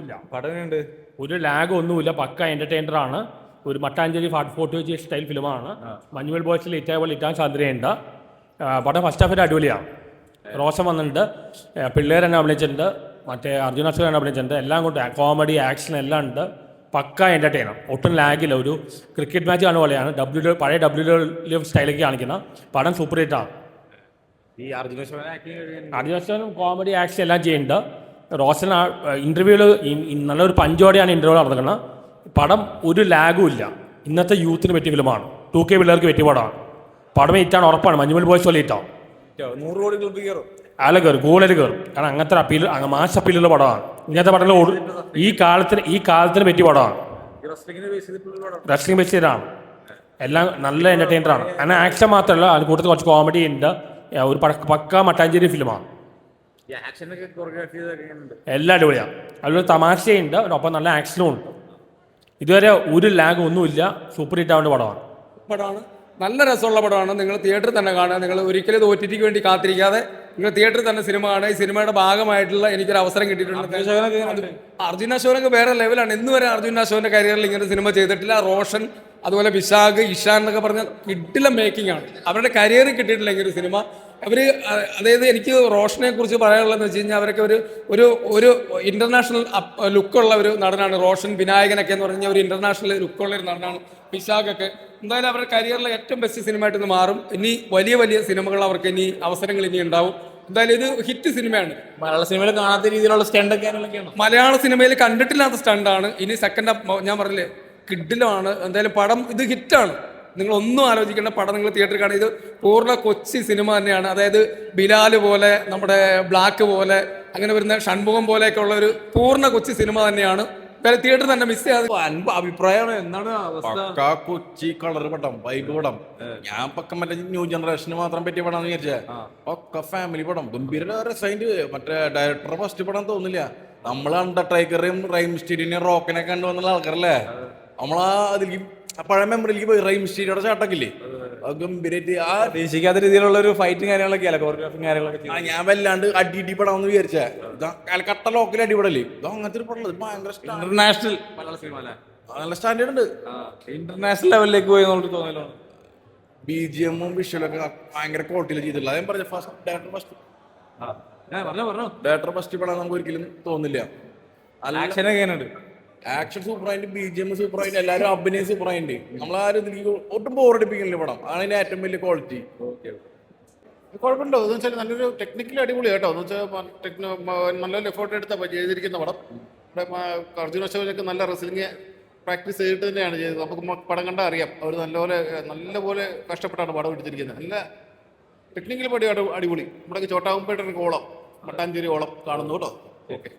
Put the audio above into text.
ഇല്ല, പഠനമുണ്ട്, ഒരു ലാഗ് ഒന്നുമില്ല. പക്ക എന്റർടൈനർ ആണ്. ഒരു മട്ടാഞ്ചേരി ഫോർട്ട് സ്റ്റൈൽ ഫിലിമാണ്. മഞ്ഞുമൽ ബോയ്സിൽ ഇറ്റേപോലെ ഇറ്റാൻ സാധ്യതയുണ്ട്. പടം ഫസ്റ്റ് ഹാഫിൽ അടിപൊളിയാണ്. റോഷൻ വന്നിട്ടുണ്ട്, പിള്ളേർ തന്നെ അഭിനയിച്ചിട്ടുണ്ട്, മറ്റേ അർജുന അശോകൻ തന്നെ അഭിനയിച്ചിട്ടുണ്ട്. എല്ലാം കൊണ്ട് കോമഡി ആക്ഷൻ എല്ലാം ഉണ്ട്. പക്ക എന്റർടൈനർ, ഒട്ടും ലാഗില്ല. ഒരു ക്രിക്കറ്റ് മാച്ച് കാണുന്ന പോലെയാണ്. പഴയ ഡബ്ല്യു സ്റ്റൈലേക്ക് കാണിക്കുന്ന പടം സൂപ്പർ ഹിറ്റാണ്. ഈ അർജുന അർജുന കോമഡി ആക്ഷൻ എല്ലാം ചെയ്യുന്നുണ്ട്. റോഷൻ ഇൻ്റർവ്യൂവിൽ നല്ലൊരു പഞ്ചോടെയാണ് ഇൻ്റർവ്യൂ നടക്കുന്നത്. പടം ഒരു ലാഗും ഇല്ല. ഇന്നത്തെ യൂത്തിന് പറ്റിയ ഫിലിമാണ്. 2K പിള്ളേർക്ക് പറ്റിയ പടമാണ്. പടം ഹിറ്റാണ്, ഉറപ്പാണ്. മഞ്ഞുമൽ ബോയ്സ് പോലെ ഹിറ്റാവും. 100 കോടി ക്ലബ് കയറും, അയാളെ കയറും, കൂടുതൽ കയറും. കാരണം അങ്ങനത്തെ അപ്പീൽ, മാസ് അപ്പീലുള്ള പടമാണ്. ഇങ്ങനത്തെ പടങ്ങൾ ഈ കാലത്തിന് പറ്റിയ പടമാണ്. റെസ്ലിംഗ് ബേസ് ചെയ്താണ്. എല്ലാം നല്ല എന്റർടൈനറാണ്. അങ്ങനെ ആക്ഷൻ മാത്രമല്ല, അതിന് കൂടുതൽ കുറച്ച് കോമഡി ഉണ്ട്. ഒരു പക്ക മട്ടാഞ്ചേരി ഫിലിമാണ്. എല്ലാം അടിപൊളിയാണ്. അതിലൊരു തമാശയുണ്ട്, ഒപ്പം നല്ല ആക്ഷനും ഉണ്ട്. ഇതുവരെ ഒരു ലാഗ് ഒന്നുമില്ല. സൂപ്പർ ഹിറ്റ് ആവേണ്ട പടമാണ്. നല്ല രസമുള്ള പടമാണ്. നിങ്ങൾ തിയേറ്ററിൽ തന്നെ കാണുക. നിങ്ങൾ ഒരിക്കലും ഇത് OTT വേണ്ടി കാത്തിരിക്കാതെ നിങ്ങൾ തിയേറ്ററിൽ തന്നെ സിനിമ കാണുക. ഈ സിനിമയുടെ ഭാഗമായിട്ടുള്ള എനിക്കൊരു അവസരം കിട്ടിയിട്ടുണ്ട്. അർജുന അശോകനൊക്കെ വേറെ ലെവലാണ്. ഇന്ന് വരെ അർജുന അശോകന്റെ കരിയറിൽ ഇങ്ങനെ സിനിമ ചെയ്തിട്ടില്ല. റോഷൻ, അതുപോലെ വിശാഖ്, ഇഷാൻ എന്നൊക്കെ പറഞ്ഞ കിട്ടില്ല മേക്കിംഗ് ആണ്. അവരുടെ കരിയറിൽ കിട്ടിയിട്ടില്ല ഇങ്ങനെ ഒരു സിനിമ. അതായത് എനിക്ക് റോഷനെ കുറിച്ച് പറയാനുള്ളതെന്ന് വെച്ച് കഴിഞ്ഞാൽ അവരൊക്കെ ഒരു ഇന്റർനാഷണൽ ലുക്കുള്ള ഒരു നടനാണ് റോഷൻ. വിനായകനൊക്കെ എന്ന് പറഞ്ഞാൽ ഒരു ഇന്റർനാഷണൽ ലുക്കുള്ള ഒരു നടനാണ്. വിശാഖൊക്കെ എന്തായാലും അവരുടെ കരിയറിലെ ഏറ്റവും ബെസ്റ്റ് സിനിമയായിട്ട് ഇത് മാറും. ഇനി വലിയ വലിയ സിനിമകൾ അവർക്ക് ഇനി അവസരങ്ങൾ ഇനി ഉണ്ടാവും. എന്തായാലും ഇത് ഹിറ്റ് സിനിമയാണ്. മലയാള സിനിമയിൽ കാണാത്ത രീതിയിലുള്ള സ്റ്റണ്ടൊക്കെയാണ്. മലയാള സിനിമയിൽ കണ്ടിട്ടില്ലാത്ത സ്റ്റണ്ടാണ്. ഇനി സെക്കൻഡ് ഞാൻ പറഞ്ഞില്ലേ, കിഡിലാണ്. എന്തായാലും പടം ഇത് ഹിറ്റാണ്. നിങ്ങൾ ഒന്നും ആലോചിക്കേണ്ട. പടം നിങ്ങൾ തിയേറ്ററിൽ കാണുക. ഇത് പൂർണ്ണ കൊച്ചി സിനിമ തന്നെയാണ്. അതായത് ബിലാല് പോലെ, നമ്മുടെ ബ്ലാക്ക് പോലെ, അങ്ങനെ വരുന്ന ഷൺമുഖം പോലെയൊക്കെ ഉള്ള ഒരു പൂർണ്ണ കൊച്ചി സിനിമ തന്നെയാണ്. തിയേറ്റർ തന്നെ മിസ് ചെയ്യാതെ. അഭിപ്രായമാണ്. എന്താണ് പക്ക കൊച്ചി കളർ പടം, വൈബ് പടം. ഞാൻ പക്ക മറ്റേ ന്യൂ ജനറേഷന് മാത്രം പറ്റിയ പടം വിചാരിച്ചേ. ഒക്കെ ഫാമിലി പടം, ഗംഭീര രസമായിട്ട്. മറ്റേ ഡയറക്ടറെ ഫസ്റ്റ് പടം തോന്നില്ല. നമ്മൾ അണ്ടർടേക്കറേയും റൈം സ്റ്റീരിനെയും റോക്കിനെ കണ്ടു വന്നുള്ള ആൾക്കാരല്ലേ. നമ്മളാ അതിലേക്ക് പഴയ മെമ്മറിയിലേക്ക് പോയി. റൈം സ്റ്റീരിയുടെ ചാട്ടക്കില്ലേ, ഗംഭീരായിട്ട്. പ്രതീക്ഷിക്കാത്ത രീതിയിലുള്ള ഒരു ഫൈറ്റും കാര്യങ്ങളൊക്കെ അല്ല, കോറിയോഗ്രാഫിയും കാര്യങ്ങളൊക്കെ. ഞാൻ വല്ലാണ്ട് അടി പടാന്ന് വിചാരിച്ചേ. കട്ട ലോക്കൽ അടിപടല്ലേ. ഇതോ അങ്ങനത്തെ ഒരു പടം ഭയങ്കര ഇന്റർനാഷണൽ മലയാള സിനിമ അല്ലേ, നല്ല സ്റ്റാൻഡേർഡ് ഉണ്ട്. ഇന്റർനാഷണൽ ലെവലിലേക്ക് പോയി നമുക്ക് തോന്നലോ. BGM വിഷ്വലൊക്കെ ഭയങ്കര ക്വാളിറ്റിയിൽ ചെയ്തിട്ടുള്ള. അതേ പറഞ്ഞ ഡയറക്ടർ ഫസ്റ്റ് പടം നമുക്ക് ഒരിക്കലും തോന്നില്ല. ആക്ഷൻ സൂപ്പറായിട്ട്, BGM സൂപ്പറായിട്ട്, എല്ലാവരും അഭിനയം സൂപ്പറായിട്ട്. നമ്മളാരും ഇതിലേക്ക് ഒട്ടും ബോറടിപ്പിക്കുന്നില്ല പടം. അതാണ് ഇതിന്റെ ഏറ്റവും വലിയ ക്വാളിറ്റി. കുഴപ്പമുണ്ടോ എന്ന് വെച്ചാൽ നല്ലൊരു ടെക്നിക്കലി അടിപൊളി കേട്ടോ. എന്ന് വെച്ചാൽ നല്ലൊരു എഫേർട്ട് എടുത്താൽ ചെയ്തിരിക്കുന്ന പടം. ഇവിടെ അർജുന അശോകനൊക്കെ നല്ല റെസ്ലിംഗ് പ്രാക്ടീസ് ചെയ്തിട്ട് തന്നെയാണ് ചെയ്തത്. നമുക്ക് പടം കണ്ടാൽ അറിയാം. അവർ നല്ലപോലെ കഷ്ടപ്പെട്ടാണ് പടം എടുത്തിരിക്കുന്നത്. നല്ല ടെക്നിക്കൽ പടി അടിപൊളി. ഇവിടെ ചോട്ടാകുമ്പോഴൊരു ഓളം, മട്ടാഞ്ചേരി ഓളം കാണുന്നു കേട്ടോ. ഓക്കെ.